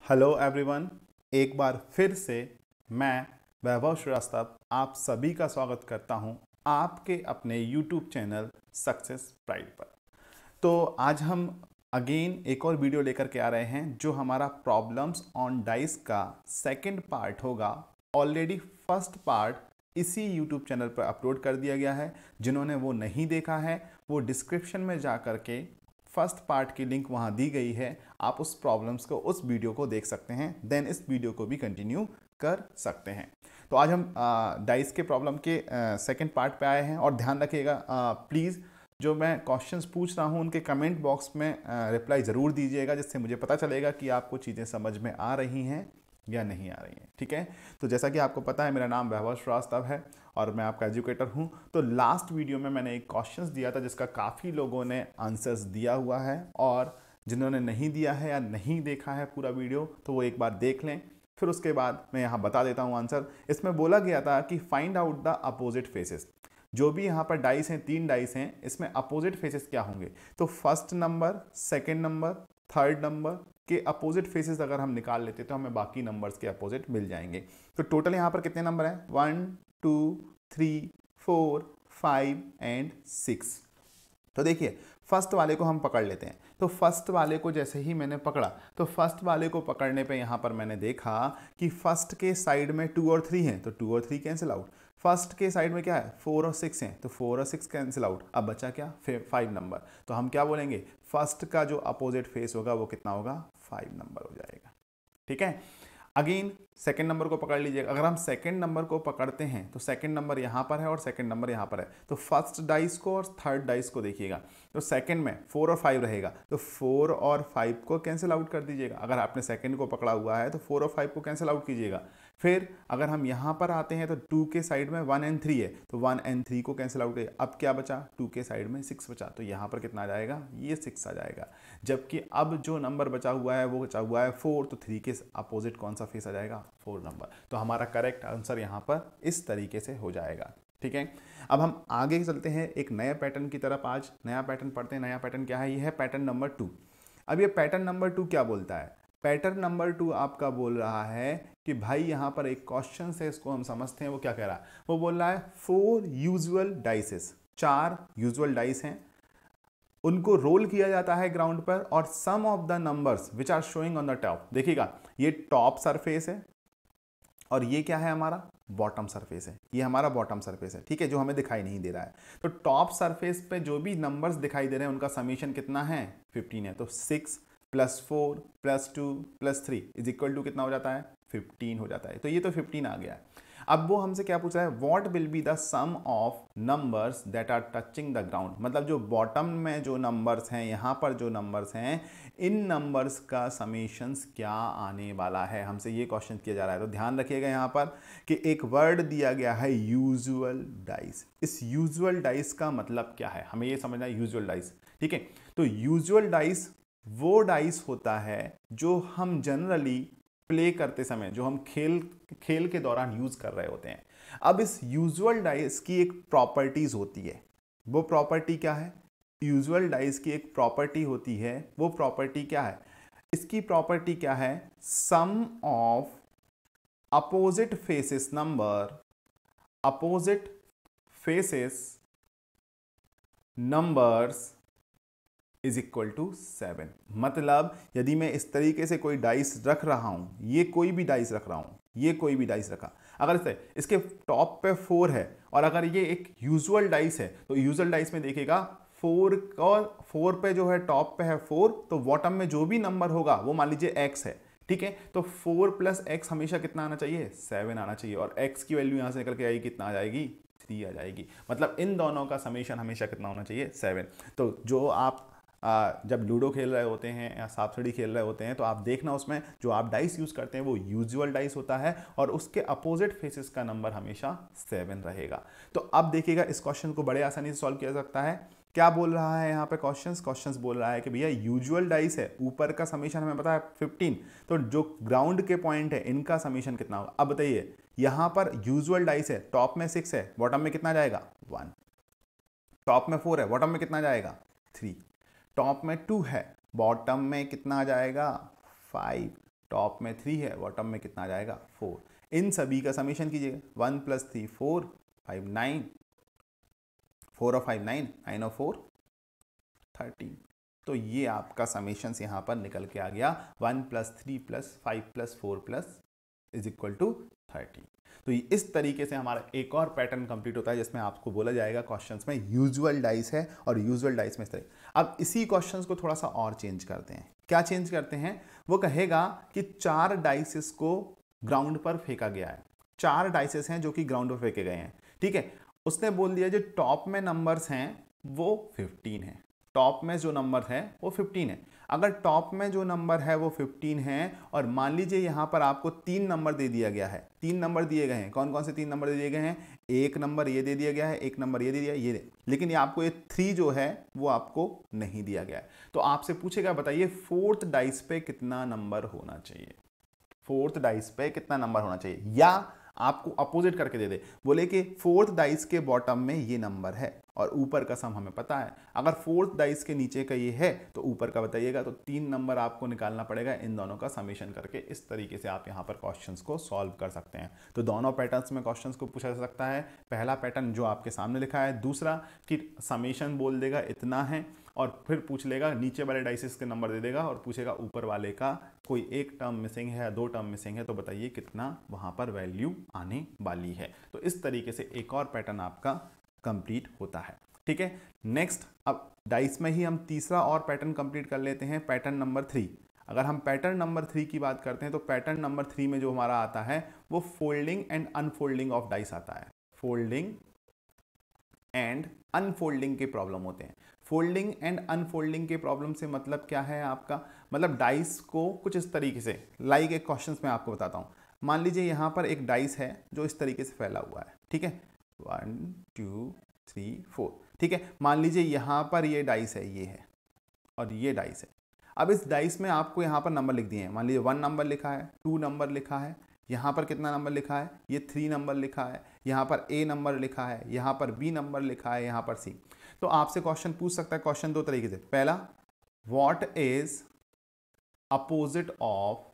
Hello everyone, एक बार फिर से मैं वैभव श्रीवास्तव आप सभी का स्वागत करता हूं आपके अपने यूट्यूब चैनल सक्सेस प्राइड पर। तो आज हम अगेन एक और वीडियो लेकर के आ रहे हैं जो हमारा प्रॉब्लम्स ऑन डाइस का सेकंड पार्ट होगा। ऑलरेडी फर्स्ट पार्ट इसी यूट्यूब चैनल पर अपलोड कर दिया गया है। जिन्होंने वो नहीं देखा है वो डिस्क्रिप्शन में जा कर के फर्स्ट पार्ट की लिंक वहाँ दी गई है, आप उस प्रॉब्लम्स को उस वीडियो को देख सकते हैं, देन इस वीडियो को भी कंटिन्यू कर सकते हैं। तो आज हम डाइस के प्रॉब्लम के सेकंड पार्ट पे आए हैं और ध्यान रखिएगा प्लीज़ जो मैं क्वेश्चंस पूछ रहा हूँ उनके कमेंट बॉक्स में रिप्लाई ज़रूर दीजिएगा, जिससे मुझे पता चलेगा कि आपको चीज़ें समझ में आ रही हैं या नहीं आ रही हैं। ठीक है, तो जैसा कि आपको पता है मेरा नाम वैभव श्रीवास्तव है और मैं आपका एजुकेटर हूं। तो लास्ट वीडियो में मैंने एक क्वेश्चंस दिया था जिसका काफ़ी लोगों ने आंसर्स दिया हुआ है, और जिन्होंने नहीं दिया है या नहीं देखा है पूरा वीडियो तो वो एक बार देख लें। फिर उसके बाद मैं यहाँ बता देता हूँ आंसर। इसमें बोला गया था कि find out the opposite faces. जो भी यहाँ पर डाइस हैं, 3 डाइस हैं, इसमें अपोजिट फेसेस क्या होंगे। तो first number, second number, third number के अपोजिट फेसेस अगर हम निकाल लेते तो हमें बाकी नंबर्स के अपोजिट मिल जाएंगे। तो टोटल यहाँ पर कितने नंबर हैं? 1 2 3 4 5 एंड 6। तो देखिए फर्स्ट वाले को हम पकड़ लेते हैं। तो फर्स्ट वाले को जैसे ही मैंने पकड़ा तो फर्स्ट वाले को पकड़ने पे यहाँ पर मैंने देखा कि फर्स्ट के साइड में 2 और 3 हैं, तो 2 और 3 कैंसिल आउट। फर्स्ट के साइड में क्या है? 4 और 6 हैं, तो 4 और 6 कैंसिल आउट। अब बचा क्या? 5 नंबर। तो हम क्या बोलेंगे? फर्स्ट का जो अपोजिट फेस होगा वो कितना होगा? 5 नंबर हो जाएगा। ठीक है, अगेन सेकंड नंबर को पकड़ लीजिएगा। अगर हम सेकंड नंबर को पकड़ते हैं तो सेकंड नंबर यहाँ पर है और सेकंड नंबर यहाँ पर है, तो फर्स्ट डाइस को और थर्ड डाइस को देखिएगा। तो सेकंड में 4 और 5 रहेगा, तो 4 और 5 को कैंसिल आउट कर दीजिएगा। अगर आपने सेकंड को पकड़ा हुआ है तो 4 और 5 को कैंसिल आउट कीजिएगा। फिर अगर हम यहाँ पर आते हैं तो 2 के साइड में 1 एंड 3 है, तो 1 एंड 3 को कैंसिल आउट किया। अब क्या बचा? 2 के साइड में 6 बचा, तो यहाँ पर कितना आ जाएगा? ये 6 आ जाएगा। जबकि अब जो नंबर बचा हुआ है वो बचा हुआ है 4, तो 3 के अपोजिट कौन सा फेस आ जाएगा? 4 नंबर। तो हमारा करेक्ट आंसर यहाँ पर इस तरीके से हो जाएगा। ठीक है, अब हम आगे चलते हैं एक नए पैटर्न की तरफ। आज नया पैटर्न पढ़ते हैं। नया पैटर्न क्या है? ये है पैटर्न नंबर 2। अब ये पैटर्न नंबर 2 क्या बोलता है? पैटर्न नंबर 2 आपका बोल रहा है कि भाई यहाँ पर एक क्वेश्चन है, इसको हम समझते हैं। वो क्या कह रहा है? वो बोल रहा है 4 यूजुअल डाइसेस, 4 यूजुअल डाइस हैं, उनको रोल किया जाता है ग्राउंड पर, और some of the numbers which are showing on the top. देखिएगा ये टॉप सरफेस है और ये क्या है? हमारा बॉटम सरफेस है। ये हमारा बॉटम सरफेस है, ठीक है, जो हमें दिखाई नहीं दे रहा है। तो टॉप सरफेस पे जो भी नंबर्स दिखाई दे रहे हैं उनका समीशन कितना है? 15 है। तो 6 + 4 + 2 + 3 इज इक्वल टू कितना हो जाता है? 15 हो जाता है। तो ये तो 15 आ गया। अब वो हमसे क्या पूछ रहा है? What will be the sum of numbers that are touching the ground. मतलब जो बॉटम में जो नंबर्स हैं, यहाँ पर जो नंबर्स हैं, इन नंबर्स का समीशंस क्या आने वाला है, हमसे ये क्वेश्चन किया जा रहा है। तो ध्यान रखिएगा यहाँ पर कि एक वर्ड दिया गया है यूजुअल डाइस। इस यूजुअल डाइस का मतलब क्या है, हमें ये समझना है। यूजुअल डाइस, ठीक है, तो यूजुअल डाइस वो डाइस होता है जो हम जनरली प्ले करते समय, जो हम खेल के दौरान यूज कर रहे होते हैं। अब इस यूजुअल डाइस की एक प्रॉपर्टीज होती है। वो प्रॉपर्टी क्या है? यूजुअल डाइस की एक प्रॉपर्टी होती है। वो प्रॉपर्टी क्या है? इसकी प्रॉपर्टी क्या है? Sum of opposite faces number, opposite faces numbers is equal to 7। मतलब यदि मैं इस तरीके से कोई डाइस रख रहा हूं, ये कोई भी डाइस रख रहा हूं, ये कोई भी डाइस रखा, अगर इसके टॉप पे 4 है और अगर ये एक यूजुअल डाइस है, तो यूजुअल डाइस में देखिएगा 4 पे जो है टॉप पे है 4, तो बॉटम में जो भी नंबर होगा वो मान लीजिए x है। ठीक है, तो 4 + x हमेशा कितना आना चाहिए? 7 आना चाहिए। और x की वैल्यू यहां से निकल के आएगी, कितना आ जाएगी? 3 आ जाएगी। मतलब इन दोनों का समेशन हमेशा कितना होना चाहिए? 7। तो जो आप जब लूडो खेल रहे होते हैं या सांप सीढ़ी खेल रहे होते हैं तो आप देखना उसमें जो आप डाइस यूज करते हैं वो यूजुअल डाइस होता है और उसके अपोजिट फेसेस का नंबर हमेशा 7 रहेगा। तो अब देखिएगा इस क्वेश्चन को बड़े आसानी से सॉल्व किया जा सकता है। क्या बोल रहा है यहाँ पे क्वेश्चंस बोल रहा है कि भैया यूजुअल डाइस है, ऊपर का समीशन हमें पता है 15, तो जो ग्राउंड के पॉइंट है इनका समीशन कितना होगा। अब बताइए यहाँ पर यूजुअल डाइस है, टॉप में 6 है, बॉटम में कितना जाएगा? 1। टॉप में 4 है, बॉटम में कितना जाएगा? 3। टॉप में 2 है, बॉटम में कितना आ जाएगा? 5। टॉप में 3 है, बॉटम में कितना आ जाएगा 4। इन सभी का समेशन कीजिएगा, 1 + 3 4 5 9, 4 और 5 9, 9 और 4 13। तो ये आपका समेशंस यहाँ पर निकल के आ गया 1 + 3 + 5 + 4 = 13। तो इस तरीके से हमारा एक और पैटर्न कंप्लीट होता है जिसमें आपको बोला जाएगा क्वेश्चंस में यूजुअल डाइस है और यूजुअल डाइस में इस तरह। अब इसी क्वेश्चंस को थोड़ा सा और चेंज करते हैं। क्या चेंज करते हैं? वो कहेगा कि 4 डाइसेस को ग्राउंड पर फेंका गया है। 4 डाइसेस हैं जो कि ग्राउंड पर फेंके गए हैं, ठीक है। उसने बोल दिया जो टॉप में नंबर्स हैं वो 15 है। टॉप में जो नंबर है वो 15 है। अगर टॉप में जो नंबर है वो 15 है और मान लीजिए यहां पर आपको 3 नंबर दे दिया गया है, 3 नंबर दिए गए हैं। कौन कौन से 3 नंबर दे दिए गए हैं? एक नंबर ये दे दिया गया है, एक नंबर ये दे दिया, ये दे, लेकिन ये आपको ये 3 जो है वो आपको नहीं दिया गया है। तो आपसे पूछेगा बताइए 4th डाइस पे कितना नंबर होना चाहिए? 4th डाइस पे कितना नंबर होना चाहिए? या आपको अपोजिट करके दे दे, बोले कि 4th डाइस के बॉटम में ये नंबर है और ऊपर का सम हमें पता है। अगर 4th डाइस के नीचे का ये है तो ऊपर का बताइएगा। तो 3 नंबर आपको निकालना पड़ेगा, इन दोनों का समेशन करके। इस तरीके से आप यहाँ पर क्वेश्चंस को सॉल्व कर सकते हैं। तो दोनों पैटर्न्स में क्वेश्चंस को पूछा जा सकता है। पहला पैटर्न जो आपके सामने लिखा है, दूसरा कि समेशन बोल देगा इतना है और फिर पूछ लेगा, नीचे वाले डाइसेस के नंबर दे देगा और पूछेगा ऊपर वाले का कोई एक टर्म मिसिंग है या 2 टर्म मिसिंग है तो बताइए कितना वहां पर वैल्यू आने वाली है। तो इस तरीके से एक और पैटर्न आपका कंप्लीट होता है, ठीक है। नेक्स्ट, अब डाइस में ही हम तीसरा और पैटर्न कंप्लीट कर लेते हैं, पैटर्न नंबर 3। अगर हम पैटर्न नंबर 3 की बात करते हैं तो पैटर्न नंबर 3 में जो हमारा आता है वो folding and unfolding of dice आता है। फोल्डिंग एंड अनफोल्डिंग के प्रॉब्लम होते हैं। फोल्डिंग एंड अनफोल्डिंग के प्रॉब्लम से मतलब क्या है आपका? मतलब डाइस को कुछ इस तरीके से, लाइक एक क्वेश्चन में आपको बताता हूं। मान लीजिए यहां पर एक डाइस है जो इस तरीके से फैला हुआ है, ठीक है, 1 2 3 4, ठीक है। मान लीजिए यहां पर ये डाइस है, ये है और ये डाइस है। अब इस डाइस में आपको यहां पर नंबर लिख दिए हैं। मान लीजिए 1 नंबर लिखा है, 2 नंबर लिखा है, यहाँ पर कितना नंबर लिखा है? ये 3 नंबर लिखा है, यहाँ पर A नंबर लिखा है, यहाँ पर B नंबर लिखा है, यहाँ पर C। तो आपसे क्वेश्चन पूछ सकता है, क्वेश्चन 2 तरीके से। पहला, व्हाट इज अपोजिट ऑफ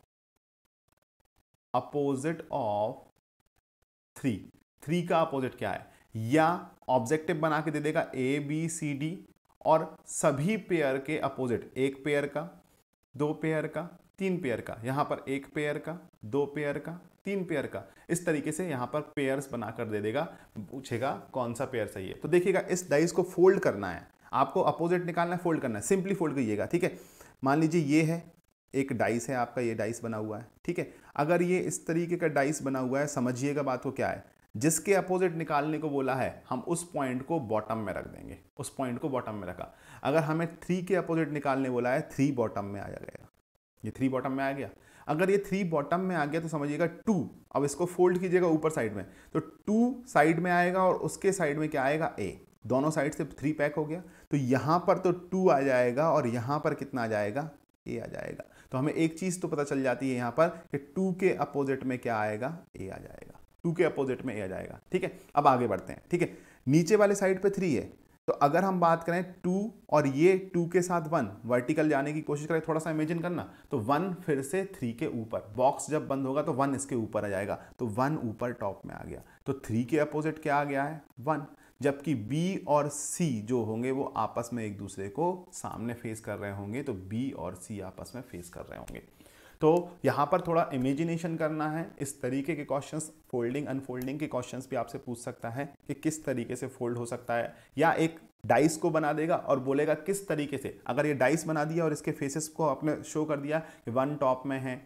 3? 3 का अपोजिट क्या है? या ऑब्जेक्टिव बना के दे देगा ABCD और सभी पेयर के अपोजिट, एक पेयर का, 2 पेयर का, 3 पेयर का, यहां पर 1 पेयर का, 2 पेयर का, 3 पेयर का। इस तरीके से यहां पर पेयर्स बनाकर दे देगा, पूछेगा कौन सा पेयर सही है। तो देखिएगा इस डाइस को फोल्ड करना है आपको, अपोजिट निकालना है, फोल्ड करना है। सिंपली फोल्ड कीजिएगा, ठीक है। मान लीजिए ये है, एक डाइस है आपका, ये डाइस बना हुआ है, ठीक है। अगर ये इस तरीके का डाइस बना हुआ है, समझिएगा बात को क्या है, जिसके अपोजिट निकालने को बोला है हम उस पॉइंट को बॉटम में रख देंगे। उस पॉइंट को बॉटम में रखा। अगर हमें 3 के अपोजिट निकालने बोला है, 3 बॉटम में आ जाएगा। ये 3 बॉटम में आ गया। अगर ये 3 बॉटम में आ गया तो समझिएगा 2, अब इसको फोल्ड कीजिएगा ऊपर साइड में, तो 2 साइड में आएगा और उसके साइड में क्या आएगा? A। दोनों साइड से 3 पैक हो गया, तो यहां पर तो 2 आ जाएगा और यहां पर कितना आ जाएगा? A आ जाएगा। तो हमें एक चीज तो पता चल जाती है यहां पर कि 2 के अपोजिट में क्या आएगा? A आ जाएगा। 2 के अपोजिट में A आ जाएगा, ठीक है। अब आगे बढ़ते हैं, ठीक है। नीचे वाले साइड पे 3 है, तो अगर हम बात करें 2 और ये 2 के साथ 1 वर्टिकल जाने की कोशिश करें, थोड़ा सा इमेजिन करना, तो 1 फिर से 3 के ऊपर, बॉक्स जब बंद होगा तो 1 इसके ऊपर आ जाएगा, तो 1 ऊपर टॉप में आ गया। तो 3 के अपोजिट क्या आ गया है? 1। जबकि B और C जो होंगे वो आपस में एक दूसरे को सामने फेस कर रहे होंगे, तो B और C आपस में फेस कर रहे होंगे। तो यहां पर थोड़ा इमेजिनेशन करना है। इस तरीके के क्वेश्चंस, फोल्डिंग अनफोल्डिंग के क्वेश्चंस भी आपसे पूछ सकता है कि किस तरीके से फोल्ड हो सकता है, या एक डाइस को बना देगा और बोलेगा किस तरीके से। अगर ये डाइस बना दिया और इसके फेसेस को आपने शो कर दिया कि 1 टॉप में है,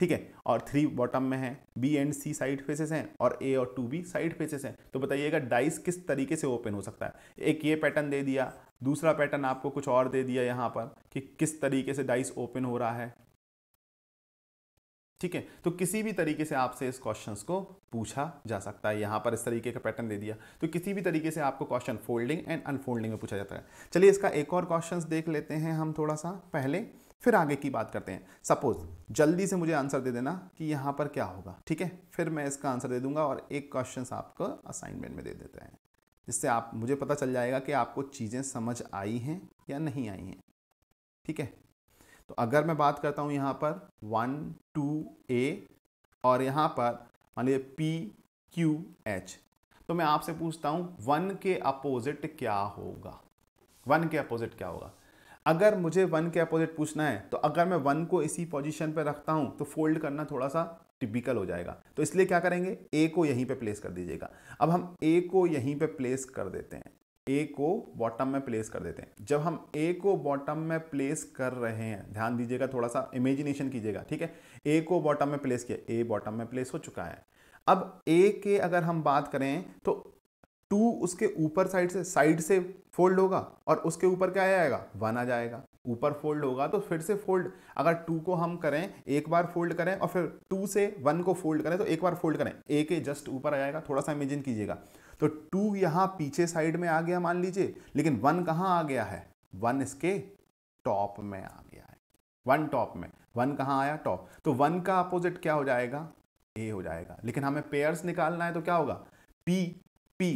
ठीक है, और 3 बॉटम में है, B and C side faces हैं और A और 2B साइड फेसेस हैं, तो बताइएगा डाइस किस तरीके से ओपन हो सकता है। एक ये पैटर्न दे दिया, दूसरा पैटर्न आपको कुछ और दे दिया यहाँ पर कि किस तरीके से डाइस ओपन हो रहा है, ठीक है। तो किसी भी तरीके से आपसे इस क्वेश्चंस को पूछा जा सकता है। यहां पर इस तरीके का पैटर्न दे दिया तो किसी भी तरीके से आपको क्वेश्चन फोल्डिंग एंड अनफोल्डिंग में पूछा जाता है। चलिए इसका एक और क्वेश्चंस देख लेते हैं हम थोड़ा सा पहले, फिर आगे की बात करते हैं। सपोज जल्दी से मुझे आंसर दे देना कि यहां पर क्या होगा, ठीक है, फिर मैं इसका आंसर दे दूंगा और एक क्वेश्चन आपको असाइनमेंट में दे देते हैं, जिससे आप मुझे पता चल जाएगा कि आपको चीजें समझ आई हैं या नहीं आई हैं, ठीक है। तो अगर मैं बात करता हूँ यहाँ पर 1 2a और यहाँ पर मान लीजिए PQH, तो मैं आपसे पूछता हूँ 1 के अपोजिट क्या होगा। 1 के अपोजिट क्या होगा? अगर मुझे 1 के अपोजिट पूछना है तो अगर मैं 1 को इसी पोजीशन पे रखता हूँ तो फोल्ड करना थोड़ा सा टिपिकल हो जाएगा, तो इसलिए क्या करेंगे, ए को यहीं पे प्लेस कर दीजिएगा। अब हम ए को यहीं पे प्लेस कर देते हैं, ए को बॉटम में प्लेस कर देते हैं। जब हम ए को बॉटम में प्लेस कर रहे हैं, ध्यान दीजिएगा, थोड़ा सा इमेजिनेशन कीजिएगा, ठीक है। ए को बॉटम में प्लेस किया, ए बॉटम में प्लेस हो चुका है। अब ए के अगर हम बात करें तो 2 उसके ऊपर साइड से फोल्ड होगा और उसके ऊपर क्या आएगा, 1 आ जाएगा। ऊपर फोल्ड होगा तो फिर से फोल्ड, अगर 2 को हम करें, एक बार फोल्ड करें और फिर 2 से 1 को फोल्ड करें तो एक बार फोल्ड करें, ए के जस्ट ऊपर आ जाएगा। थोड़ा सा इमेजिन कीजिएगा, तो 2 यहां पीछे साइड में आ गया मान लीजिए, लेकिन 1 कहां आ गया है, 1 इसके टॉप में आ गया है। 1 टॉप में, 1 कहां आया, टॉप। तो 1 का अपोजिट क्या हो जाएगा, ए हो जाएगा। लेकिन हमें पेयर्स निकालना है तो क्या होगा, पी पी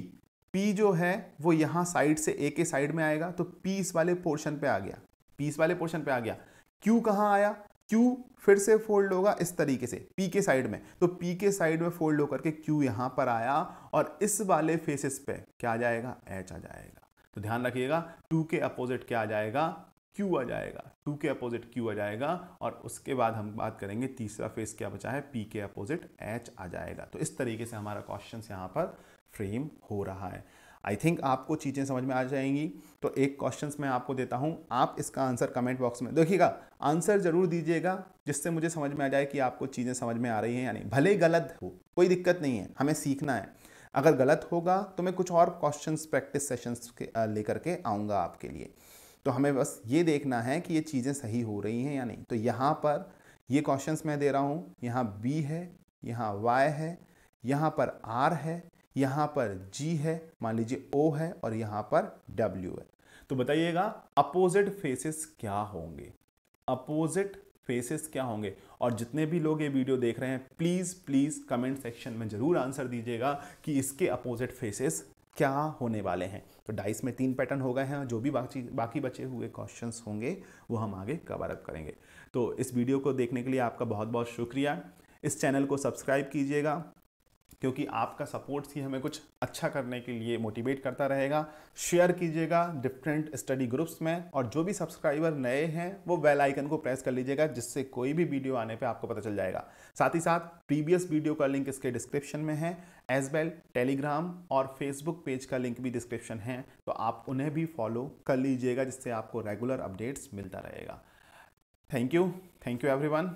पी जो है वो यहां साइड से ए के साइड में आएगा, तो पी इस वाले पोर्शन पे आ गया, पी इस वाले पोर्शन पे आ गया। क्यू कहां आया, क्यू फिर से फोल्ड होगा इस तरीके से पी के साइड में, तो पी के साइड में फोल्ड होकर के क्यू यहां पर आया और इस वाले फेसेस पे क्या आ जाएगा, एच आ जाएगा। तो ध्यान रखिएगा, 2 के अपोजिट क्या आ जाएगा, क्यू आ जाएगा। 2 के अपोजिट क्यू आ जाएगा और उसके बाद हम बात करेंगे तीसरा फेस क्या बचा है, पी के अपोजिट एच आ जाएगा। तो इस तरीके से हमारा क्वेश्चन यहाँ पर फ्रेम हो रहा है। आई थिंक आपको चीज़ें समझ में आ जाएंगी। तो एक क्वेश्चन मैं आपको देता हूं, आप इसका आंसर कमेंट बॉक्स में देखिएगा, आंसर जरूर दीजिएगा जिससे मुझे समझ में आ जाए कि आपको चीज़ें समझ में आ रही हैं या नहीं। भले ही गलत हो कोई दिक्कत नहीं है, हमें सीखना है। अगर गलत होगा तो मैं कुछ और क्वेश्चंस प्रैक्टिस सेशंस लेकर के आऊँगा आपके लिए। तो हमें बस ये देखना है कि ये चीज़ें सही हो रही हैं या नहीं। तो यहाँ पर ये क्वेश्चंस मैं दे रहा हूँ, यहाँ बी है, यहाँ वाई है, यहाँ पर आर है, यहाँ पर G है, मान लीजिए O है और यहाँ पर W है। तो बताइएगा अपोजिट फेसेस क्या होंगे, अपोजिट फेसेस क्या होंगे। और जितने भी लोग ये वीडियो देख रहे हैं प्लीज़ प्लीज़ कमेंट सेक्शन में ज़रूर आंसर दीजिएगा कि इसके अपोजिट फेसेस क्या होने वाले हैं। तो डाइस में 3 पैटर्न हो गए हैं, जो भी बाकी बचे हुए क्वेश्चंस होंगे वो हम आगे कवर अप करेंगे। तो इस वीडियो को देखने के लिए आपका बहुत बहुत शुक्रिया। इस चैनल को सब्सक्राइब कीजिएगा क्योंकि आपका सपोर्ट ही हमें कुछ अच्छा करने के लिए मोटिवेट करता रहेगा। शेयर कीजिएगा डिफरेंट स्टडी ग्रुप्स में, और जो भी सब्सक्राइबर नए हैं वो बेल आइकन को प्रेस कर लीजिएगा, जिससे कोई भी वीडियो आने पे आपको पता चल जाएगा। साथ ही साथ प्रीवियस वीडियो का लिंक इसके डिस्क्रिप्शन में है, एज वेल टेलीग्राम और फेसबुक पेज का लिंक भी डिस्क्रिप्शन है, तो आप उन्हें भी फॉलो कर लीजिएगा, जिससे आपको रेगुलर अपडेट्स मिलता रहेगा। Thank you everyone.